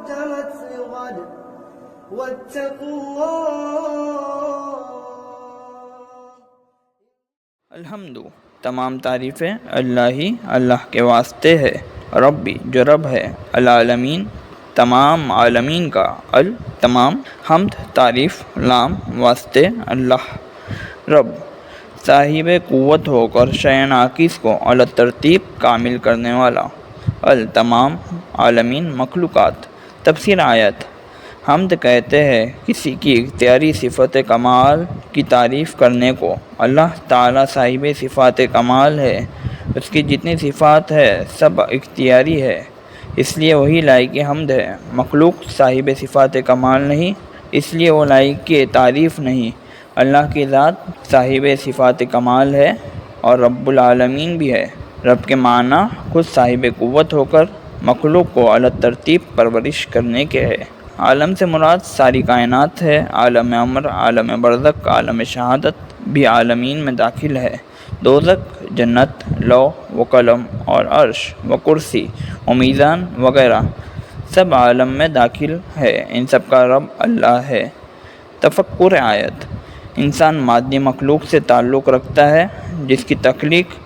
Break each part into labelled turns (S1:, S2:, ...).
S1: قدمت لغد واتقوا الله.
S2: الحمد، تمام تعریفیں اللہ کے واسطے ہے. ربی، جو رب ہے. العالمین، تمام عالمین کا. تمام. حمد، تعریف. لام، واسطے. اللہ، رب، صاحب قوت ہو کر شے ناقص کو علی ترتیب کامل کرنے والا. تمام عالمین، مخلوقات. تفسیر آیت. حمد کہتے ہیں کسی کی اختیاری صفت کمال کی تعریف کرنے کو. اللہ تعالیٰ صاحب صفات کمال ہے. اس کی جتنی صفات ہے سب اختیاری ہے، اس لیے وہی لائق حمد ہے. مخلوق صاحب صفات کمال نہیں، اس لیے وہ لائق تعریف نہیں. اللہ کی ذات صاحب صفات کمال ہے اور رب العالمین بھی ہے. رب کے معنی خود صاحب قوت ہو کر مخلوق کو علی ترتیب پرورش کرنے کے ہے. عالم سے مراد ساری کائنات ہے. عالم امر، عالم برزخ، عالم شہادت بھی عالمین میں داخل ہے. دوزخ، جنت، لوح و قلم اور عرش و کرسی و میزان وغیرہ سب عالم میں داخل ہے. ان سب کا رب اللہ ہے. تفکر آیت. انسان مادی مخلوق سے تعلق رکھتا ہے جس کی تخلیق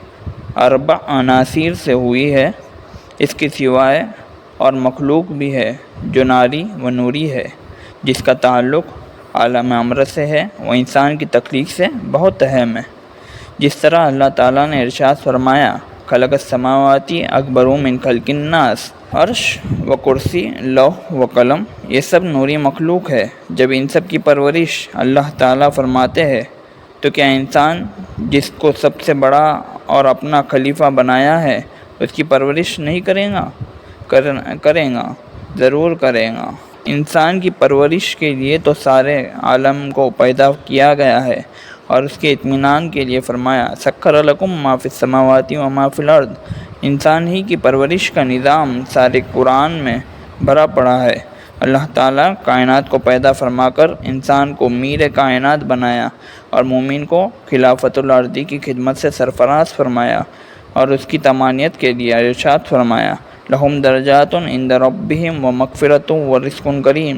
S2: اربع عناصر سے ہوئی ہے. اس کے سوائے اور مخلوق بھی ہے جو ناری و نوری ہے، جس کا تعلق عالم امر سے ہے. وہ انسان کی تخلیق سے بہت اہم ہے. جس طرح اللہ تعالیٰ نے ارشاد فرمایا خلق السماوات اکبر من خلق الناس. عرش و کرسی، لوح و قلم، یہ سب نوری مخلوق ہے. جب ان سب کی پرورش اللہ تعالیٰ فرماتے ہیں تو کیا انسان جس کو سب سے بڑا اور اپنا خلیفہ بنایا ہے اس کی پرورش نہیں کرے گا؟ کرے گا، ضرور کرے گا. انسان کی پرورش کے لیے تو سارے عالم کو پیدا کیا گیا ہے اور اس کے اطمینان کے لیے فرمایا سخر لکم ما فی السماوات و ما فی الارض. انسان ہی کی پرورش کا نظام سارے قرآن میں بھرا پڑا ہے. اللہ تعالیٰ کائنات کو پیدا فرما کر انسان کو میر کائنات بنایا اور مومن کو خلافت الارضی کی خدمت سے سرفراز فرمایا اور اس کی تمانیت کے لیے ارشاد فرمایا لہم درجات عند ربہم و مغفرۃ و رزق کریم.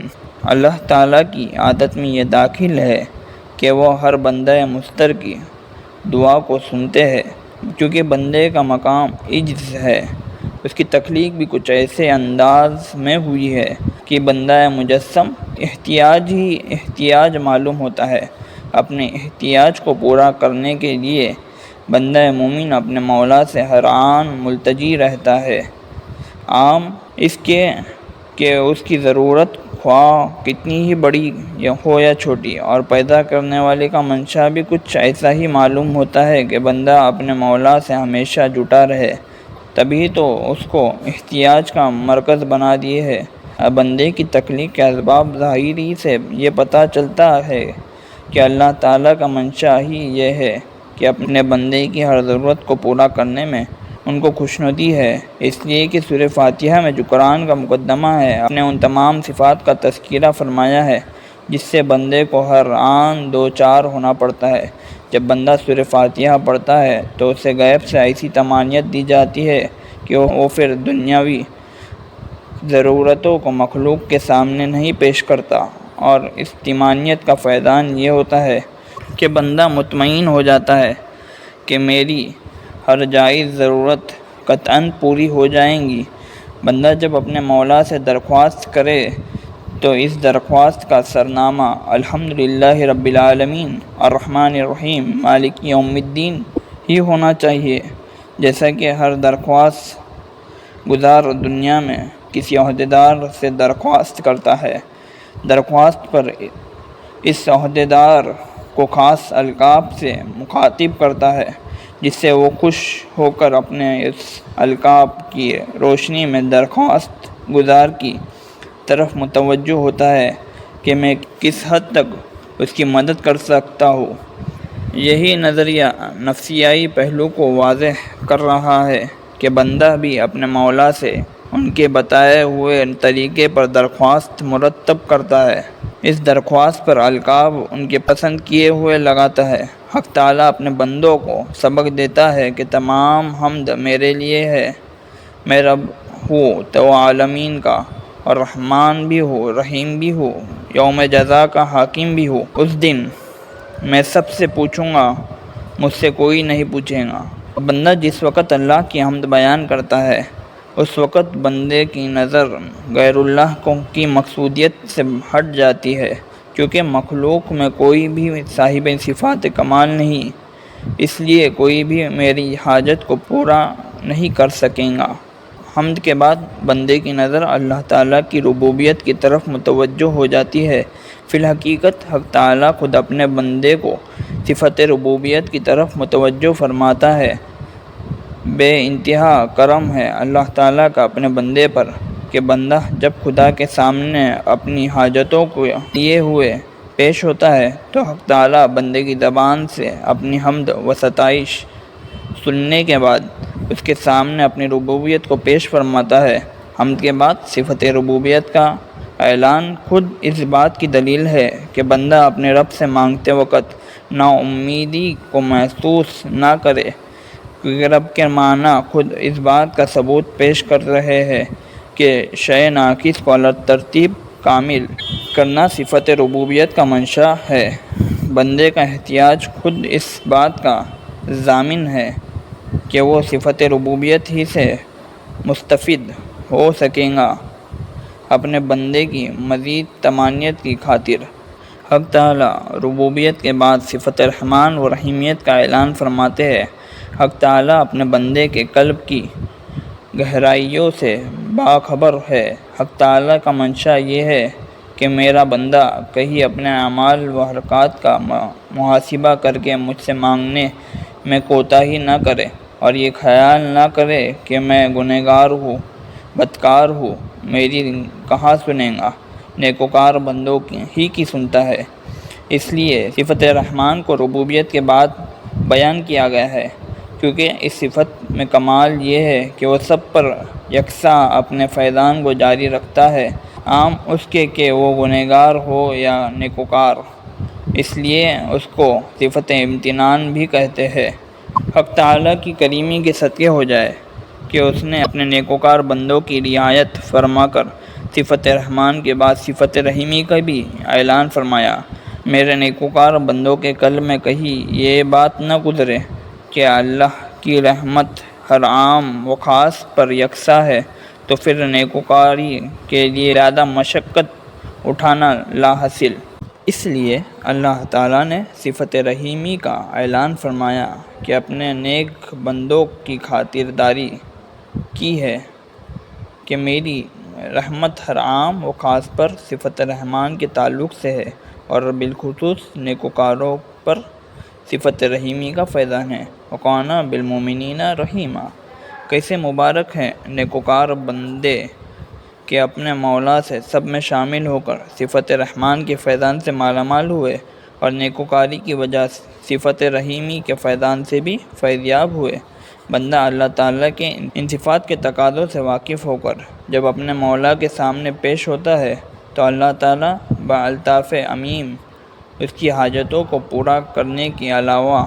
S2: اللہ تعالیٰ کی عادت میں یہ داخل ہے کہ وہ ہر بندہ مستر کی دعا کو سنتے ہیں، کیونکہ بندے کا مقام عجز ہے. اس کی تخلیق بھی کچھ ایسے انداز میں ہوئی ہے کہ بندہ مجسم احتیاج معلوم ہوتا ہے. اپنے احتیاج کو پورا کرنے کے لیے بندہ مومن اپنے مولا سے ہر آن ملتجی رہتا ہے. عام اس کے کہ اس کی ضرورت خواہ کتنی ہی بڑی ہو یا چھوٹی، اور پیدا کرنے والے کا منشا بھی کچھ ایسا ہی معلوم ہوتا ہے کہ بندہ اپنے مولا سے ہمیشہ جٹا رہے. تبھی تو اس کو احتیاج کا مرکز بنا دیے ہے. بندے کی تخلیق کے اسباب ظاہری سے یہ پتہ چلتا ہے کہ اللہ تعالیٰ کا منشا ہی یہ ہے کہ اپنے بندے کی ہر ضرورت کو پورا کرنے میں ان کو خوشنودی ہے. اس لیے کہ سورہ فاتحہ میں جو قرآن کا مقدمہ ہے آپ نے ان تمام صفات کا تذکرہ فرمایا ہے جس سے بندے کو ہر آن دو چار ہونا پڑتا ہے. جب بندہ سورہ فاتحہ پڑھتا ہے تو اسے غیب سے ایسی تمانیت دی جاتی ہے کہ وہ پھر دنیاوی ضرورتوں کو مخلوق کے سامنے نہیں پیش کرتا، اور اس تمانیت کا فیضان یہ ہوتا ہے کہ بندہ مطمئن ہو جاتا ہے کہ میری ہر جائز ضرورت قطعاً پوری ہو جائیں گی. بندہ جب اپنے مولا سے درخواست کرے تو اس درخواست کا سرنامہ الحمدللہ رب العالمین الرحمن الرحیم مالک یوم الدین ہی ہونا چاہیے. جیسا کہ ہر درخواست گزار دنیا میں کسی عہدیدار سے درخواست کرتا ہے. درخواست پر اس عہدیدار کو خاص القاب سے مخاطب کرتا ہے جس سے وہ خوش ہو کر اپنے اس القاب کی روشنی میں درخواست گزار کی طرف متوجہ ہوتا ہے کہ میں کس حد تک اس کی مدد کر سکتا ہوں. یہی نظریہ نفسیائی پہلو کو واضح کر رہا ہے کہ بندہ بھی اپنے مولا سے ان کے بتائے ہوئے طریقے پر درخواست مرتب کرتا ہے. اس درخواست پر القاب ان کے پسند کیے ہوئے لگاتا ہے. حق تعالیٰ اپنے بندوں کو سبق دیتا ہے کہ تمام حمد میرے لیے ہے. میں رب ہوں تو عالمین کا، اور رحمان بھی ہو، رحیم بھی ہو، یوم جزا کا حاکم بھی ہو، اس دن میں سب سے پوچھوں گا، مجھ سے کوئی نہیں پوچھے گا۔ بندہ جس وقت اللہ کی حمد بیان کرتا ہے اس وقت بندے کی نظر غیر اللہ کی مقصودیت سے ہٹ جاتی ہے، کیونکہ مخلوق میں کوئی بھی صاحب صفات کمال نہیں، اس لیے کوئی بھی میری حاجت کو پورا نہیں کر سکے گا۔ حمد کے بعد بندے کی نظر اللہ تعالیٰ کی ربوبیت کی طرف متوجہ ہو جاتی ہے۔ فی الحقیقت حق تعالیٰ خود اپنے بندے کو صفت ربوبیت کی طرف متوجہ فرماتا ہے۔ بے انتہا کرم ہے اللہ تعالیٰ کا اپنے بندے پر کہ بندہ جب خدا کے سامنے اپنی حاجتوں کو لیے ہوئے پیش ہوتا ہے تو حق تعالیٰ بندے کی زبان سے اپنی حمد و ستائش سننے کے بعد اس کے سامنے اپنی ربوبیت کو پیش فرماتا ہے۔ حمد کے بعد صفت ربوبیت کا اعلان خود اس بات کی دلیل ہے کہ بندہ اپنے رب سے مانگتے وقت نا امیدی کو محسوس نہ کرے، کیونکہ رب کے معنی خود اس بات کا ثبوت پیش کر رہے ہیں کہ شے ناقص کو ترتیب کامل کرنا صفت ربوبیت کا منشا ہے۔ بندے کا احتیاج خود اس بات کا ضامن ہے کہ وہ صفت ربوبیت ہی سے مستفید ہو سکے گا۔ اپنے بندے کی مزید تمانیت کی خاطر حق تعالیٰ ربوبیت کے بعد صفت رحمان و رحیمیت کا اعلان فرماتے ہیں۔ حق تعالیٰ اپنے بندے کے قلب کی گہرائیوں سے باخبر ہے۔ حق تعالیٰ کا منشا یہ ہے کہ میرا بندہ کہیں اپنے اعمال و حرکات کا محاسبہ کر کے مجھ سے مانگنے میں کوتاہی نہ کرے اور یہ خیال نہ کرے کہ میں گنہگار ہوں، بدکار ہوں، میری کہاں سنے گا، نیکوکار بندوں کی سنتا ہے۔ اس لیے صفت رحمان کو ربوبیت کے بعد بیان کیا گیا ہے، کیونکہ اس صفت میں کمال یہ ہے کہ وہ سب پر یکساں اپنے فیضان کو جاری رکھتا ہے، عام اس کے کہ وہ گنہگار ہو یا نیکوکار۔ اس لیے اس کو صفت امتنان بھی کہتے ہیں۔ حق تعالیٰ کی کریمی کے صدقے ہو جائے کہ اس نے اپنے نیکوکار بندوں کی رعایت فرما کر صفت رحمان کے بعد صفت رحیمی کا بھی اعلان فرمایا۔ میرے نیکوکار بندوں کے قلب میں کہیں یہ بات نہ گزرے کہ اللہ کی رحمت ہر عام و خاص پر یکساں ہے، تو پھر نیکوکاری کے لیے زیادہ مشقت اٹھانا لا حاصل۔ اس لیے اللہ تعالیٰ نے صفت رحیمی کا اعلان فرمایا کہ اپنے نیک بندوں کی خاطرداری کی ہے کہ میری رحمت ہر عام و خاص پر صفت رحمان کے تعلق سے ہے اور بالخصوص نیکوکاروں پر صفت رحیمی کا فیضان ہے۔ وَقَانَ بِالْمُؤْمِنِينَ رَحِيمًا۔ کیسے مبارک ہیں نیکوکار بندے کہ اپنے مولا سے سب میں شامل ہو کر صفت رحمان کے فیضان سے مالا مال ہوئے اور نیکوکاری کی وجہ صفت رحیمی کے فیضان سے بھی فیضیاب ہوئے۔ بندہ اللہ تعالیٰ کے ان صفات کے تقاضوں سے واقف ہو کر جب اپنے مولا کے سامنے پیش ہوتا ہے تو اللہ تعالیٰ بالطاف عمیم اس کی حاجتوں کو پورا کرنے کے علاوہ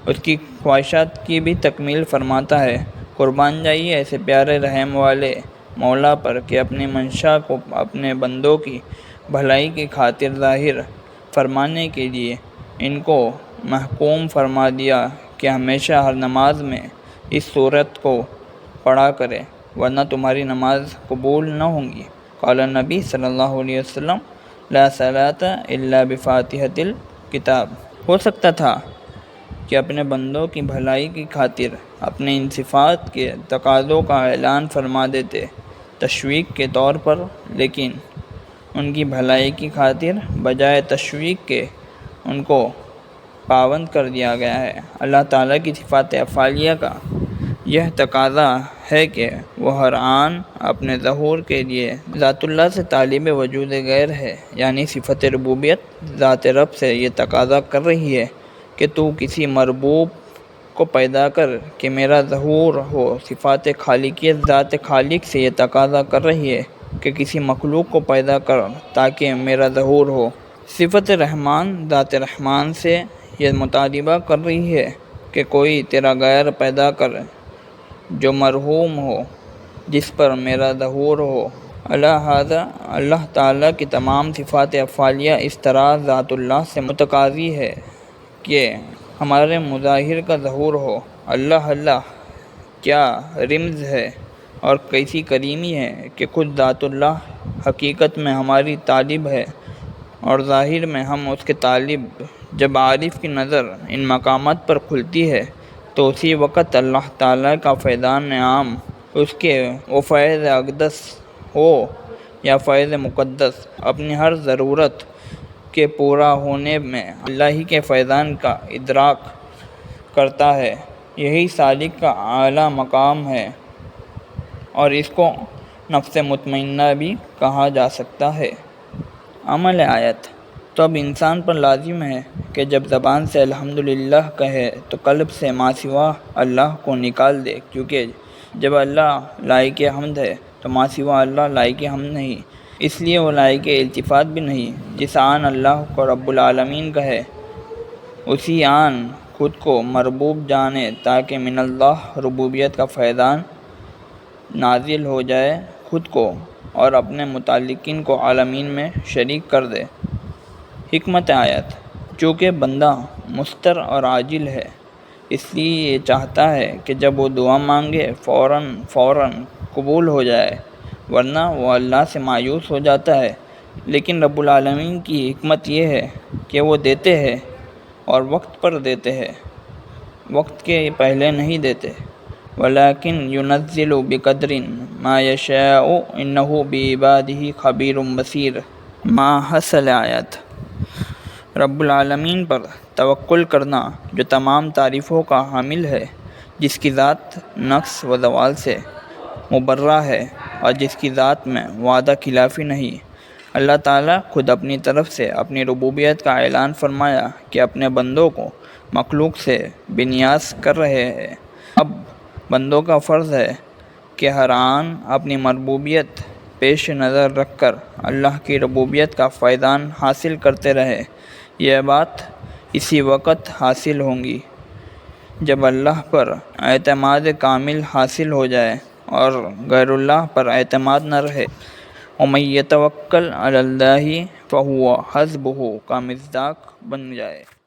S2: اس کی خواہشات کی بھی تکمیل فرماتا ہے۔ قربان جائیے ایسے پیارے رحم والے مولا پر کہ اپنی منشا کو اپنے بندوں کی بھلائی کی خاطر ظاہر فرمانے کے لیے ان کو محکوم فرما دیا کہ ہمیشہ ہر نماز میں اس صورت کو پڑھا کرے ورنہ تمہاری نماز قبول نہ ہوں گی۔ قال نبی صلی اللہ علیہ وسلم لا صلاۃ الا بفاتحۃ الکتاب۔ ہو سکتا تھا کہ اپنے بندوں کی بھلائی کی خاطر اپنے ان صفات کے تقاضوں کا اعلان فرما دیتے تشویق کے طور پر، لیکن ان کی بھلائی کی خاطر بجائے تشویق کے ان کو پابند کر دیا گیا ہے۔ اللہ تعالیٰ کی صفات افعالیہ کا یہ تقاضا ہے کہ وہ ہر آن اپنے ظہور کے لیے ذات اللہ سے طالب وجود غیر ہے، یعنی صفت ربوبیت ذات رب سے یہ تقاضا کر رہی ہے کہ تو کسی مربوب کو پیدا کر کہ میرا ظہور ہو۔ صفات خالقیت ذات خالق سے یہ تقاضا کر رہی ہے کہ کسی مخلوق کو پیدا کر تاکہ میرا ظہور ہو۔ صفت رحمان ذات رحمان سے یہ مطالبہ کر رہی ہے کہ کوئی تیرا غیر پیدا کر جو مرحوم ہو، جس پر میرا ظہور ہو۔ لہذا اللہ تعالیٰ کی تمام صفات افعالیہ اس طرح ذات اللہ سے متقاضی ہے کہ ہمارے مظاہر کا ظہور ہو۔ اللہ اللہ کیا رمز ہے اور کیسی کریمی ہے کہ خود ذات اللہ حقیقت میں ہماری طالب ہے اور ظاہر میں ہم اس کے طالب۔ جب عارف کی نظر ان مقامات پر کھلتی ہے تو اسی وقت اللہ تعالیٰ کا فیضان عام، اس کے وہ فیض اقدس ہو یا فیض مقدس، اپنی ہر ضرورت کے پورا ہونے میں اللہ ہی کے فیضان کا ادراک کرتا ہے۔ یہی سالک کا اعلیٰ مقام ہے اور اس کو نفس مطمئنہ بھی کہا جا سکتا ہے۔ عمل آیت۔ تو اب انسان پر لازم ہے کہ جب زبان سے الحمدللہ کہے تو قلب سے ما سوا اللہ کو نکال دے، کیونکہ جب اللہ لائق حمد ہے تو ما سوا اللہ لائق حمد نہیں، اس لیے وہ لائق التفات بھی نہیں۔ جس آن اللہ کو رب العالمین کہے اسی آن خود کو مربوب جانے تاکہ من اللہ ربوبیت کا فیضان نازل ہو جائے خود کو اور اپنے متعلقین کو عالمین میں شریک کر دے۔ حکمت آیت۔ چونکہ بندہ مضطر اور عاجل ہے اس لیے یہ چاہتا ہے کہ جب وہ دعا مانگے فوراً قبول ہو جائے، ورنہ وہ اللہ سے مایوس ہو جاتا ہے۔ لیکن رب العالمین کی حکمت یہ ہے کہ وہ دیتے ہیں اور وقت پر دیتے ہیں، وقت کے پہلے نہیں دیتے۔ وَلَٰكِنْ يُنَزِّلُ بِقَدْرٍ مَا يَشَاءُ إِنَّهُ بِعِبَادِهِ خَبِيرٌ بَصِيرٌ۔ ما حصل آیت۔ رب العالمین پر توکل کرنا جو تمام تعریفوں کا حامل ہے، جس کی ذات نقص و زوال سے مبرہ ہے اور جس کی ذات میں وعدہ خلافی نہیں۔ اللہ تعالیٰ خود اپنی طرف سے اپنی ربوبیت کا اعلان فرمایا کہ اپنے بندوں کو مخلوق سے بے نیاز کر رہے ہیں۔ اب بندوں کا فرض ہے کہ ہر آن اپنی مربوبیت پیش نظر رکھ کر اللہ کی ربوبیت کا فیضان حاصل کرتے رہے۔ یہ بات اسی وقت حاصل ہوگی جب اللہ پر اعتماد کامل حاصل ہو جائے اور غیر اللہ پر اعتماد نہ رہے۔ وَمَن يَتَوَکَّلْ عَلَى اللَّهِ فَهُوَ حَسْبُهُ کا مصداق بن جائے۔